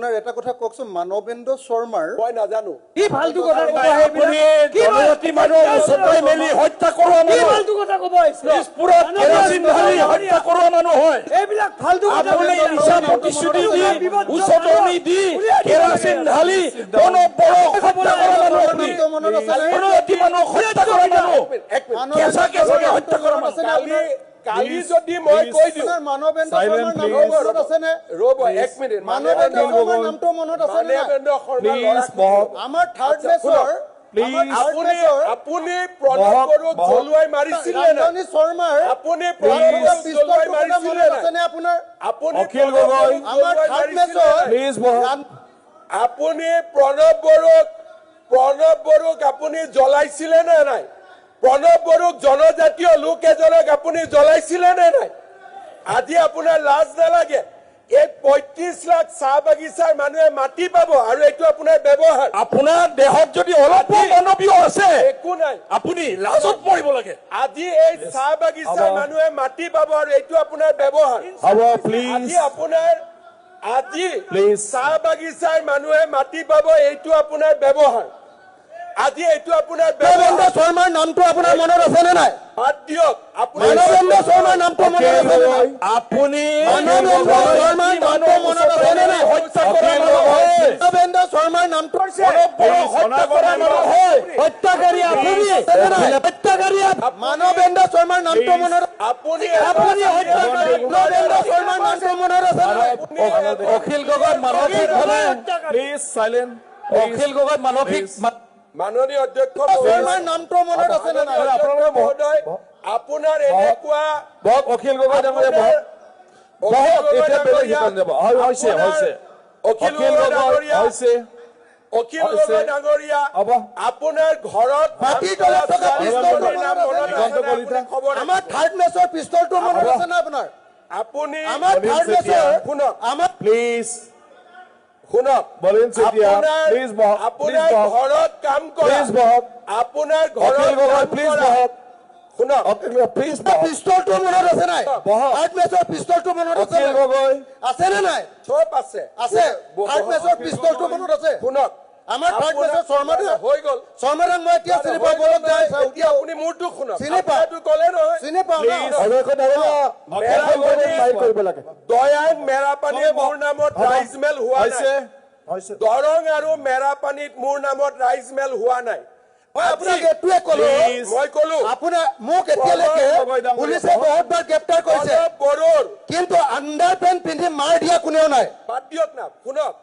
আপোনাৰ এটা কথা কওকচোন মানৱেন্দ্ৰ শৰ্মাৰ মই নাজানো কি ফালতু কথা কব আপুনি জনজাতি মানুহ উচতাই মেলি হত্যা কৰোৱা কি মানুহ ফালতু কথা কব পুৰত কেৰাচিন ঢালি হত্যা কৰোৱা মানুহ হয় এইবিলাক ফালতু কথা আপুনি মিছা প্ৰতিশ্ৰুতি দি উচতনি দি কেৰাচিন ঢালি বড় হত্যা কৰা মানুহ আপুনি জনজাতি মানুহ হত্যা কৰা মানুহ কেঁচা কেঁচাকে হত্যা কৰা মানুহ কালি যদি মই কৈ দিওঁ মানৱেন্দ্ৰ শৰ্মাৰ নাম মনত আছে নে ৰ'ব এক মিনিট মানৱেন্দ্ৰ শৰ্মাৰ নামটো মনত আছে নে মানৱেন্দ্ৰ শৰ্মা আমাৰ থাৰ্ড মেচৰ আপুনি প্ৰণৱ বড়োক জলুৱাই মাৰিছিল নে ৰামধনী শৰ্মাৰ আপুনি প্ৰণৱ বড়োক জলুৱাই মাৰিছিল নে আছে নে আপোনাৰ আপুনি অখিল গগৈ আমাৰ থাৰ্ড মেচৰ প্লিজ আপুনি প্ৰণৱ বড়োক আপুনি জ্বলাইছিলে নে নাই প্ৰণৱ বড়োক জনজাতীয় লোক এজনক আপুনি জ্বলাইছিলে নে নাই আজি আপোনাৰ লাজ নালাগে এই ৩৫ লাখ চাহ বাগিচাৰ মানুহে মাটি পাব আৰু এইটো আপোনাৰ ব্যৱহাৰ আপোনাৰ দেহত যদি অলপ মানৱীয় আছে একো নাই আপুনি লাজত মৰিব লাগে আজি এই চাহ বাগিচাৰ মানুহে মাটি পাব আৰু এইটো আপোনাৰ ব্যৱহাৰ হ'ব প্লিজ আজি প্লিজ চাহ বাগিচাৰ মানুহে মাটি পাব এইটো আপোনাৰ ব্যৱহাৰ আজি এইটো আপোনাৰ মানৱেন্দ্ৰ শৰ্মাৰ নামটো আপোনাৰ মনত আছে নে নাই বাদ দিয়ক আপুনি মানৱেন্দ্ৰ শৰ্মাৰ নামটো মনত আছে নে নাই আপুনি মানৱেন্দ্ৰ শৰ্মাৰ নামটো মনত আছে নে নাই হত্যা কৰা মানুহ হয় মানৱেন্দ্ৰ শৰ্মাৰ নামটো হত্যা কৰা মানুহ হয় হত্যাকাৰী আপুনি হত্যাকাৰী মানৱেন্দ্ৰ শৰ্মাৰ নামটো মনত আপুনি হত্যাকাৰী মানৱেন্দ্ৰ শৰ্মাৰ নামটো মনত আছে নে নাই অখিল গগৈ মানসিকভাৱে প্লিজ চাইলেণ্ট অখিল গগৈ মানসিক মাননীয় অধ্যক্ষ শৰ্মাৰ নামটো মনত আছে নে নাই আপোনালোকে মহোদয় আপোনাৰ এনেকুৱা অখিল গগৈ ডাঙৰীয়া বহুত এতিয়া বেলেগ সিদ্ধান্ত যাব হৈছে অখিল গগৈ ডাঙৰীয়া আপোনাৰ ঘৰত মাটিৰ তলত থকা পিস্তলটো আমাৰ থাৰ্ড মেচৰ পিস্তলটো মনত আছে নে আপোনাৰ আপুনি আমাৰ থাৰ্ড মেচৰ শুনক আমাৰ প্লিজ শুনক বলিন চেতিয়া প্লিজ আপোনাৰ ঘৰত কাম কৰা আপোনাৰ ঘৰত প্লিজ বহক শুনক প্লিজ পিস্তলটো মনত আছে নাই থাৰ্ড মেচৰ পিস্তলটো মনত আছে অখিল গগৈ আছে নে নাই চব আছে আছে থাৰ্ড মেচৰ পিস্তলটো মনত আছে শুনক আমাৰ থাৰ্ড মেচৰ শৰ্মাদা হৈ গ'ল শৰ্মাদাক মই এতিয়া চিনি পাব যাই এতিয়া আপুনি মোৰটো শুনক চিনি পাওঁ আপোনাৰটো ক'লে নহয় চিনি পাওঁ দয়াং মেৰাপানীয়ে মোৰ নামত ৰাইচ মেল হোৱা নাই দৰং আৰু মেৰাপানীত মোৰ নামত ৰাইচ মেল হোৱা নাই মই আপোনাক এইটোৱে ক'লো মই ক'লো আপোনাৰ মোক এতিয়ালৈকে পুলিচে বহুতবাৰ গ্ৰেপ্তাৰ কৰিছে বড়োৰ কিন্তু আণ্ডাৰ পেণ্ট পিন্ধি মাৰ দিয়া কোনেও নাই বাদ দিয়ক না শুনক